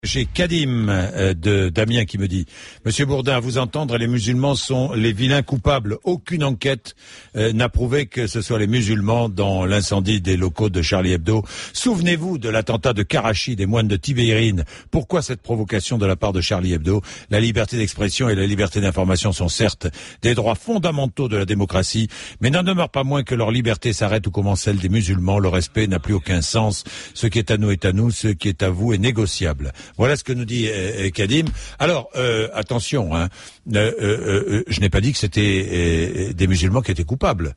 J'ai Kadim de Damien qui me dit « Monsieur Bourdin, à vous entendre, les musulmans sont les vilains coupables. Aucune enquête n'a prouvé que ce soit les musulmans dans l'incendie des locaux de Charlie Hebdo. Souvenez-vous de l'attentat de Karachi des moines de Tibérine. Pourquoi cette provocation de la part de Charlie Hebdo? La liberté d'expression et la liberté d'information sont certes des droits fondamentaux de la démocratie, mais n'en demeure pas moins que leur liberté s'arrête où commence celle des musulmans. Le respect n'a plus aucun sens. Ce qui est à nous est à nous, ce qui est à vous est négociable. » Voilà ce que nous dit Kadim. Alors, attention, je n'ai pas dit que c'était des musulmans qui étaient coupables.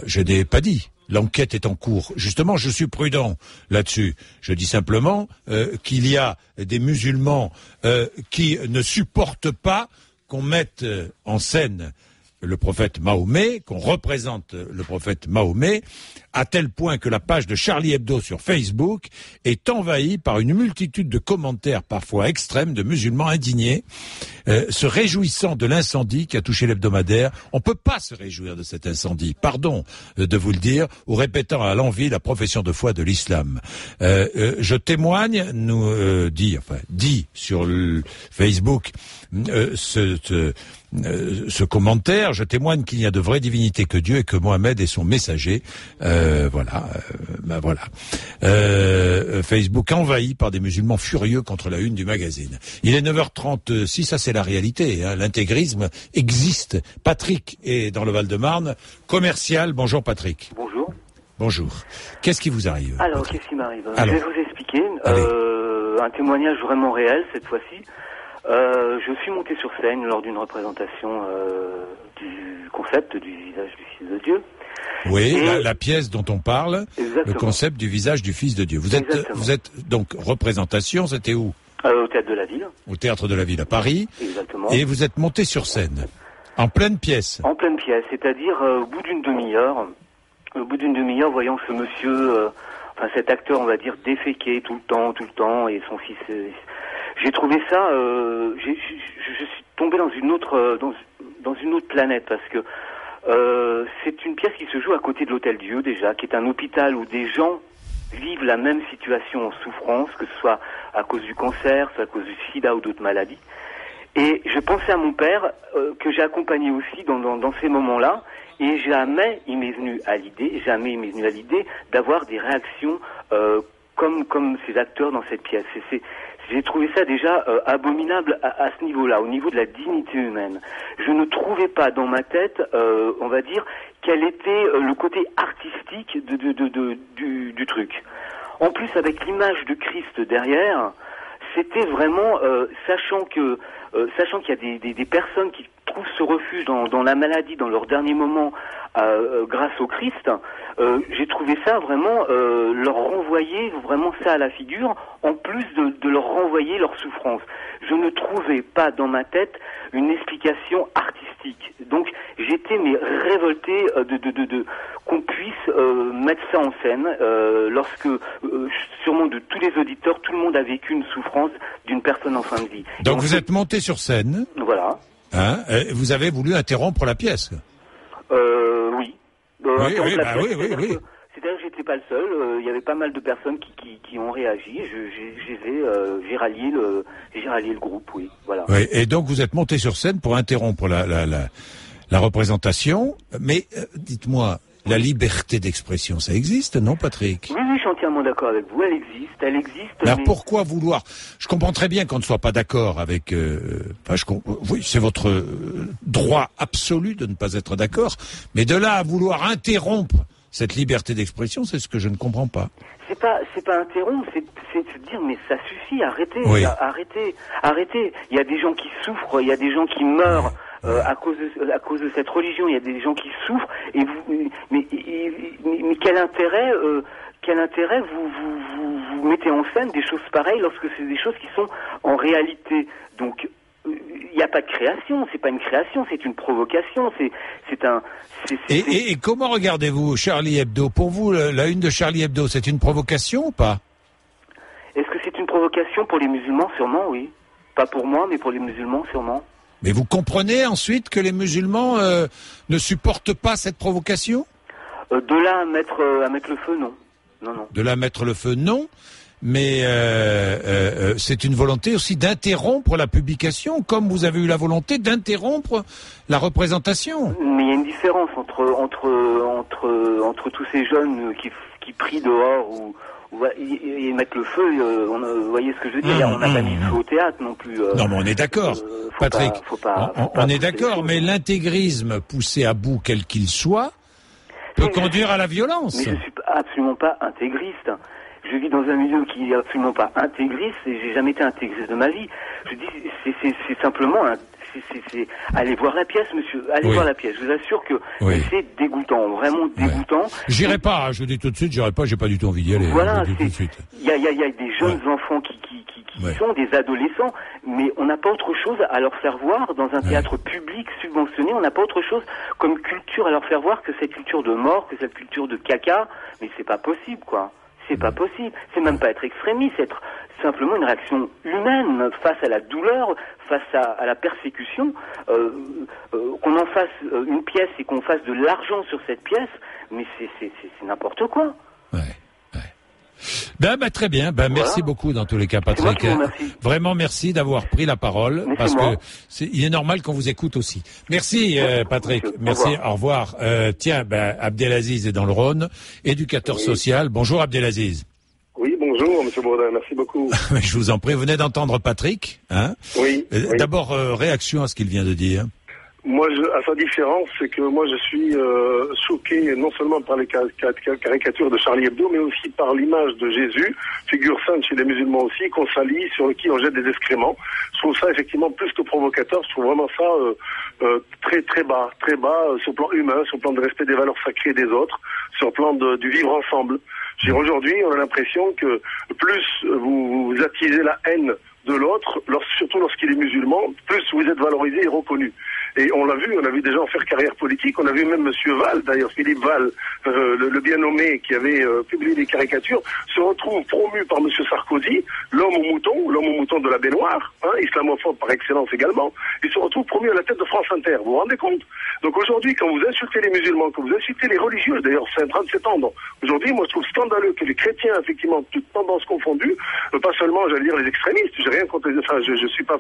Je n'ai pas dit. L'enquête est en cours. Justement, je suis prudent là-dessus. Je dis simplement qu'il y a des musulmans qui ne supportent pas qu'on mette en scène le prophète Mahomet, qu'on représente le prophète Mahomet, à tel point que la page de Charlie Hebdo sur Facebook est envahie par une multitude de commentaires parfois extrêmes de musulmans indignés, se réjouissant de l'incendie qui a touché l'hebdomadaire. On ne peut pas se réjouir de cet incendie, pardon de vous le dire, ou répétant à l'envi la profession de foi de l'islam. Je témoigne, dit sur le Facebook ce commentaire, je témoigne qu'il n'y a de vraie divinité que Dieu et que Mohamed est son messager. Facebook envahi par des musulmans furieux contre la une du magazine. Il est 9h36, ça c'est la réalité. L'intégrisme existe. Patrick est dans le Val-de-Marne, commercial. Bonjour Patrick. Bonjour. Bonjour. Qu'est-ce qui vous arrive? Alors, Patrick? qu'est-ce qui m'arrive? Je vais vous expliquer. Un témoignage vraiment réel cette fois-ci. Je suis monté sur scène lors d'une représentation du concept du visage du Fils de Dieu. Oui, la pièce dont on parle, exactement. Le concept du visage du Fils de Dieu. Vous êtes donc représentation, c'était où? Au Théâtre de la Ville. Au Théâtre de la Ville à Paris. Exactement. Et vous êtes monté sur scène, en pleine pièce. En pleine pièce, c'est-à-dire au bout d'une demi-heure, voyant ce monsieur, cet acteur, on va dire, déféqué tout le temps, et son fils... j'ai trouvé ça, je suis tombé dans une autre planète, parce que c'est une pièce qui se joue à côté de l'Hôtel Dieu déjà, qui est un hôpital où des gens vivent la même situation en souffrance, que ce soit à cause du cancer, soit à cause du sida ou d'autres maladies. Et je pensais à mon père, que j'ai accompagné aussi dans ces moments-là, et jamais il m'est venu à l'idée d'avoir des réactions comme ces acteurs dans cette pièce. J'ai trouvé ça déjà abominable à ce niveau-là, au niveau de la dignité humaine. Je ne trouvais pas dans ma tête, on va dire, quel était le côté artistique du truc. En plus, avec l'image de Christ derrière, c'était vraiment, sachant qu'il y a des personnes qui trouvent ce refuge dans la maladie, dans leur dernier moment, grâce au Christ, j'ai trouvé ça vraiment leur renvoyer vraiment ça à la figure, en plus de leur renvoyer leur souffrance. Je ne trouvais pas dans ma tête une explication artistique. Donc j'étais révolté de qu'on puisse mettre ça en scène lorsque sûrement de tous les auditeurs, tout le monde a vécu une souffrance d'une personne en fin de vie. Donc vous êtes monté sur scène. Voilà. Vous avez voulu interrompre la pièce. Oui. Oui. C'est-à-dire que j'étais pas le seul. Il y avait pas mal de personnes qui ont réagi. J'ai rallié le groupe. Oui, voilà. Oui. Et donc vous êtes monté sur scène pour interrompre la représentation. Mais dites-moi, la liberté d'expression, ça existe, non, Patrick? Oui, je suis entièrement d'accord avec vous. Elle existe. Alors pourquoi vouloir? Je comprends très bien qu'on ne soit pas d'accord avec. Oui, c'est votre droit absolu de ne pas être d'accord. Mais de là à vouloir interrompre cette liberté d'expression, c'est ce que je ne comprends pas. C'est pas interrompre, c'est de dire mais ça suffit, arrêtez, oui. arrêtez. Il y a des gens qui souffrent, il y a des gens qui meurent. À cause de cette religion, il y a des gens qui souffrent et mais quel intérêt vous mettez en scène des choses pareilles lorsque c'est des choses qui sont en réalité. Donc il n'y a pas de création, c'est pas une création, c'est une provocation, Et comment regardez-vous Charlie Hebdo? Pour vous, la une de Charlie Hebdo, c'est une provocation ou pas? Est-ce que c'est une provocation pour les musulmans? Sûrement, oui. Pas pour moi, mais pour les musulmans, sûrement. Mais vous comprenez ensuite que les musulmans ne supportent pas cette provocation? De là à mettre le feu, non. Non. De là à mettre le feu, non. mais c'est une volonté aussi d'interrompre la publication, comme vous avez eu la volonté d'interrompre la représentation. Mais il y a une différence entre tous ces jeunes qui prient dehors ou ils mettent le feu. Vous voyez ce que je veux dire? On n'a pas mis le feu au théâtre non plus. Non, mais on est d'accord, Patrick. On est d'accord, mais l'intégrisme poussé à bout, quel qu'il soit, peut conduire à la violence. Mais je suis absolument pas intégriste. Je vis dans un milieu qui est absolument pas intégriste et j'ai jamais été intégriste de ma vie. Je dis, c'est simplement c'est allez voir la pièce, monsieur. Allez voir la pièce. Je vous assure que c'est dégoûtant, vraiment dégoûtant. J'irai pas. Je vous dis tout de suite, j'irai pas. J'ai pas du tout envie d'y aller. Voilà, il y a des jeunes enfants qui sont des adolescents, mais on n'a pas autre chose à leur faire voir dans un théâtre public subventionné. On n'a pas autre chose comme culture à leur faire voir que cette culture de mort, que cette culture de caca. Mais c'est pas possible, quoi. C'est pas possible. C'est même pas être extrémiste, c'est être simplement une réaction humaine face à la douleur, face à la persécution. Qu'on en fasse une pièce et qu'on fasse de l'argent sur cette pièce, mais c'est n'importe quoi. Très bien. Merci beaucoup dans tous les cas, Patrick. Vraiment merci d'avoir pris la parole, parce que il est normal qu'on vous écoute aussi. Merci, Patrick. Merci. Au revoir. Abdelaziz est dans le Rhône, éducateur social. Bonjour, Abdelaziz. Oui, bonjour, Monsieur Bourdin. Merci beaucoup. Je vous en prie. Vous venez d'entendre Patrick, hein? Oui. D'abord, réaction à ce qu'il vient de dire. Moi, à sa différence, c'est que moi, je suis choqué non seulement par les caricatures de Charlie Hebdo, mais aussi par l'image de Jésus, figure sainte chez les musulmans aussi, qu'on salit, sur qui on jette des excréments. Je trouve ça effectivement plus que provocateur. Je trouve vraiment ça très très bas sur le plan humain, sur le plan de respect des valeurs sacrées des autres, sur le plan du vivre ensemble. Aujourd'hui, on a l'impression que plus vous attisez la haine de l'autre, surtout lorsqu'il est musulman, plus vous êtes valorisé et reconnu. Et on l'a vu, on a vu des gens faire carrière politique, on a vu même Monsieur Val, d'ailleurs Philippe Val, le bien nommé qui avait publié des caricatures, se retrouve promu par Monsieur Sarkozy, l'homme au mouton de la baignoire, islamophobe par excellence également, il se retrouve promu à la tête de France Inter, vous vous rendez compte? Donc aujourd'hui, quand vous insultez les musulmans, quand vous insultez les religieux, d'ailleurs c'est en train de s'étendre, aujourd'hui moi je trouve scandaleux que les chrétiens, effectivement, toutes tendances confondues, pas seulement, j'allais dire, les extrémistes, j'ai rien contre je suis pas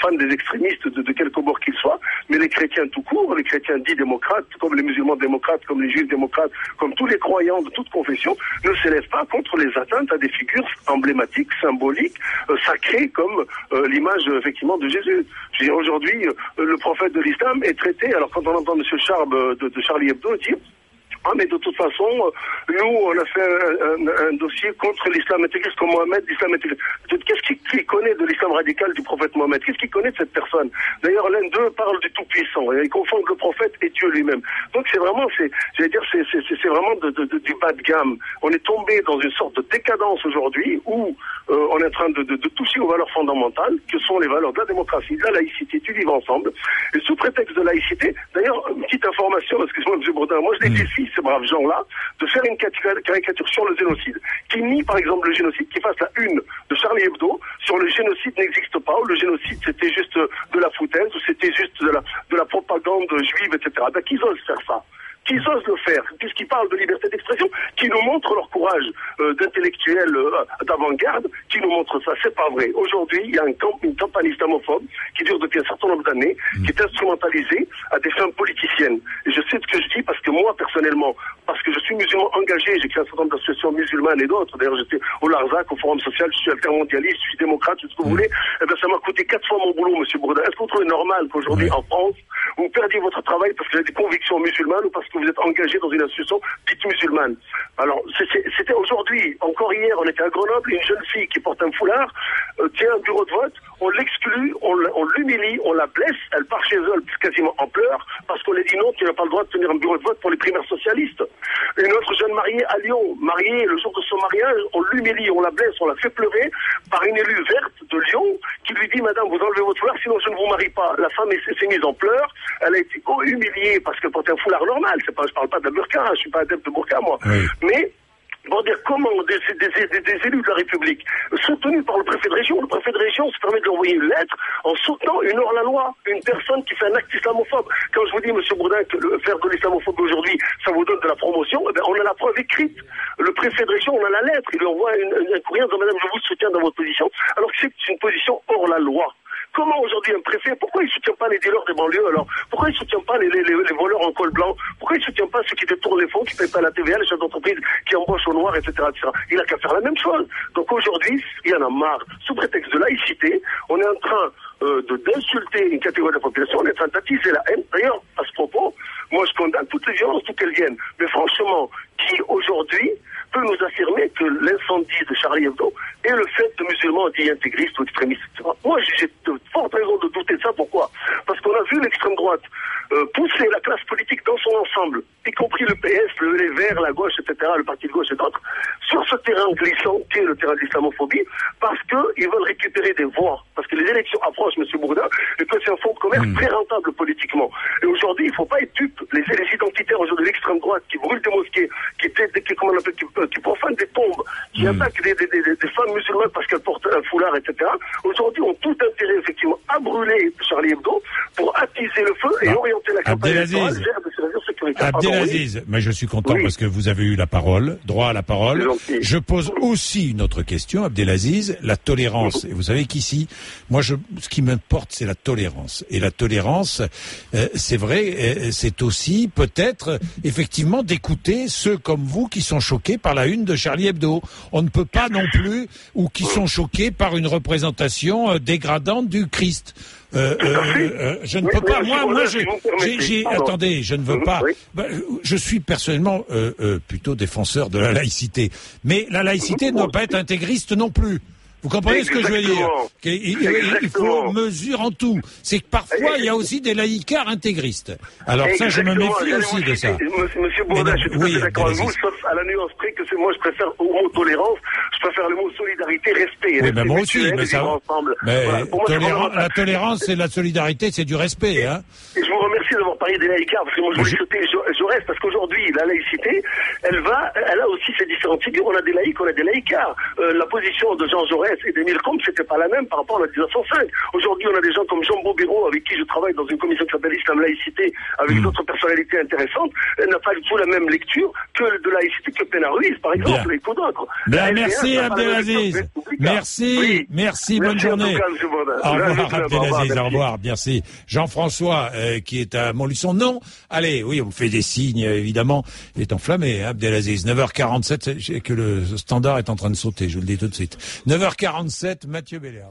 fan des extrémistes de quelque bord qu'ils soient, mais les chrétiens tout court, les chrétiens dits démocrates, comme les musulmans démocrates, comme les juifs démocrates, comme tous les croyants de toute confession, ne s'élèvent pas contre les atteintes à des figures emblématiques, symboliques, sacrées, comme l'image, effectivement, de Jésus. Je veux dire, aujourd'hui, le prophète de l'islam est traité, alors quand on entend M. Charb de Charlie Hebdo dire mais de toute façon, nous, on a fait un dossier contre l'islam intégriste, comme Mohamed, l'islam intégriste. Qu'est-ce qu'il connaît de l'islam radical du prophète Mohamed? Qu'est-ce qu'il connaît de cette personne? D'ailleurs, l'un d'eux parle du Tout-Puissant. Ils confondent le prophète et Dieu lui-même. Donc c'est vraiment, c'est vraiment du bas de gamme. On est tombé dans une sorte de décadence aujourd'hui où on est en train de toucher aux valeurs fondamentales, que sont les valeurs de la démocratie, de la laïcité, du vivre ensemble. Et sous prétexte de laïcité, d'ailleurs, une petite information, excusez-moi, M. Bourdin, moi je les défie, ces braves gens-là, de faire une caricature sur le génocide, qui nie par exemple le génocide, qui fasse la une de Charlie Hebdo sur le génocide n'existe pas, ou le génocide c'était juste de la foutaise, ou c'était juste de la propagande juive, etc. Ben, qu'ils osent faire ça. Qu'ils osent le faire, puisqu'ils parlent de liberté d'expression, qui nous montrent leur courage d'intellectuels d'avant-garde, qui nous montrent ça. C'est pas vrai. Aujourd'hui, il y a une campagne islamophobe qui dure depuis un certain nombre d'années, qui est instrumentalisée à des fins politiciennes. Et je sais ce que je dis parce que moi, personnellement, parce que je suis musulman engagé, j'ai créé un certain nombre d'associations musulmanes et d'autres. D'ailleurs, j'étais au Larzac, au Forum Social, je suis altermondialiste, je suis démocrate, tout ce que vous voulez. Eh bien, ça m'a coûté 4 fois mon boulot, Monsieur Bourdin. Est-ce que vous trouvez normal qu'aujourd'hui, en France, vous perdiez votre travail parce que vous avez des convictions musulmanes ou parce que vous êtes engagé dans une association dite musulmane? Alors, c'était aujourd'hui, encore hier, on était à Grenoble, une jeune fille qui porte un foulard tient un bureau de vote, on l'exclut, on l'humilie, on la blesse, elle part chez elle quasiment en pleurs parce qu'on lui dit non, tu n'as pas le droit de tenir un bureau de vote pour les primaires socialistes. Une autre jeune mariée à Lyon, mariée le jour de son mariage, on l'humilie, on la blesse, on la fait pleurer par une élue verte de Lyon qui lui dit madame, vous enlevez votre foulard, sinon je ne vous marie pas. La femme s'est mise en pleurs, elle a été humiliée parce qu'elle portait un foulard normal, je parle pas de la burqa, je suis pas adepte de burqa moi, oui. Mais Bon, dire comment des élus de la République, soutenus par le préfet de région se permet de lui envoyer une lettre en soutenant une hors-la-loi, une personne qui fait un acte islamophobe. Quand je vous dis, monsieur Bourdin, que faire de l'islamophobie aujourd'hui, ça vous donne de la promotion, eh bien, on a la preuve écrite. Le préfet de région, on a la lettre, il lui envoie un courrier en disant, madame, je vous soutiens dans votre position, alors que c'est une position hors la loi. Comment aujourd'hui un préfet, pourquoi il ne soutient pas les dealers des banlieues alors? Pourquoi il ne soutient pas les voleurs en col blanc? Pourquoi il ne soutient pas ceux qui détournent les fonds, qui ne payent pas la TVA, les chefs d'entreprise qui embauchent au noir, etc., etc. Il a qu'à faire la même chose. Donc aujourd'hui, il y en a marre. Sous prétexte de laïcité, on est en train d'insulter une catégorie de la population, on est en train d'attiser la haine. D'ailleurs, à ce propos, moi je condamne toutes les violences, d'où qu'elles viennent. Mais franchement, qui aujourd'hui peut nous affirmer que l'incendie de Charlie Hebdo est le fait de musulmans anti-intégristes ou extrémistes, etc. Moi, j'ai de fortes raisons de douter de ça. Pourquoi? Parce qu'on a vu l'extrême droite pousser la classe politique dans son ensemble, y compris le PS, les Verts, la gauche, etc., le parti de gauche et d'autres, sur ce terrain glissant qui est le terrain de l'islamophobie, parce qu'ils veulent récupérer des voix. Parce que les élections approchent, M. Bourdin, et que c'est un fonds de commerce très rentable politiquement. Et aujourd'hui, il ne faut pas être dupe. Les identitaires aujourd'hui de l'extrême droite qui brûlent des mosquées, qui profanent des tombes, qui attaquent des femmes musulmanes parce qu'elles portent un foulard, etc., aujourd'hui ont tout intérêt, effectivement, à brûler Charlie Hebdo pour attiser le feu et orienter la campagne électorale vers des mesures sécuritaires. Abdelaziz, mais je suis content parce que vous avez eu la parole, droit à la parole. Je pose aussi une autre question, Abdelaziz, la tolérance. Et vous savez qu'ici, moi, ce qui m'importe, c'est la tolérance. Et la tolérance, c'est vrai, c'est aussi peut-être, effectivement, d'écouter ceux comme vous qui sont choqués par la une de Charlie Hebdo. On ne peut pas non plus, ou qui sont choqués par une représentation dégradante du Christ. Je ne peux pas. Moi, attendez, je ne veux pas. Je suis personnellement plutôt défenseur de la laïcité, mais la laïcité ne doit pas être intégriste non plus. Vous comprenez ce que je veux dire? Il faut mesurer en tout. C'est que parfois, il y a aussi des laïcards intégristes. Alors ça, je me méfie aussi de ça. Monsieur Bourdin, je suis tout à fait d'accord avec vous, sauf à la nuance près que moi, je préfère au mot tolérance, je préfère le mot solidarité, respect. Oui, mais moi aussi, mais ça ensemble. Mais voilà, la tolérance et la solidarité, c'est du respect, hein. Et je vous remercie d'avoir parlé des laïcards, parce que moi, je voulais sauter Jaurès, parce qu'aujourd'hui, la laïcité, elle a aussi ses différentes figures. On a des laïcs, on a des laïcards. La position de Jean Jaurès et d'Émile Combes, c'était pas la même par rapport à la 1905. Aujourd'hui, on a des gens comme Jean Bobéro, avec qui je travaille dans une commission qui s'appelle Islam Laïcité, avec d'autres personnalités intéressantes. Elle n'a pas du tout la même lecture que de laïcité que Pénard Ruiz, par exemple, et d'autres. Merci, Abdelaziz. Merci, bonne journée. Au revoir, Abdelaziz, au revoir, merci. Jean-François, qui est à Montluçon. Non, allez, oui, on me fait des signes, évidemment. Il est enflammé, Abdelaziz. 9h47, que le standard est en train de sauter, je vous le dis tout de suite. 9h47, Mathieu Bellert.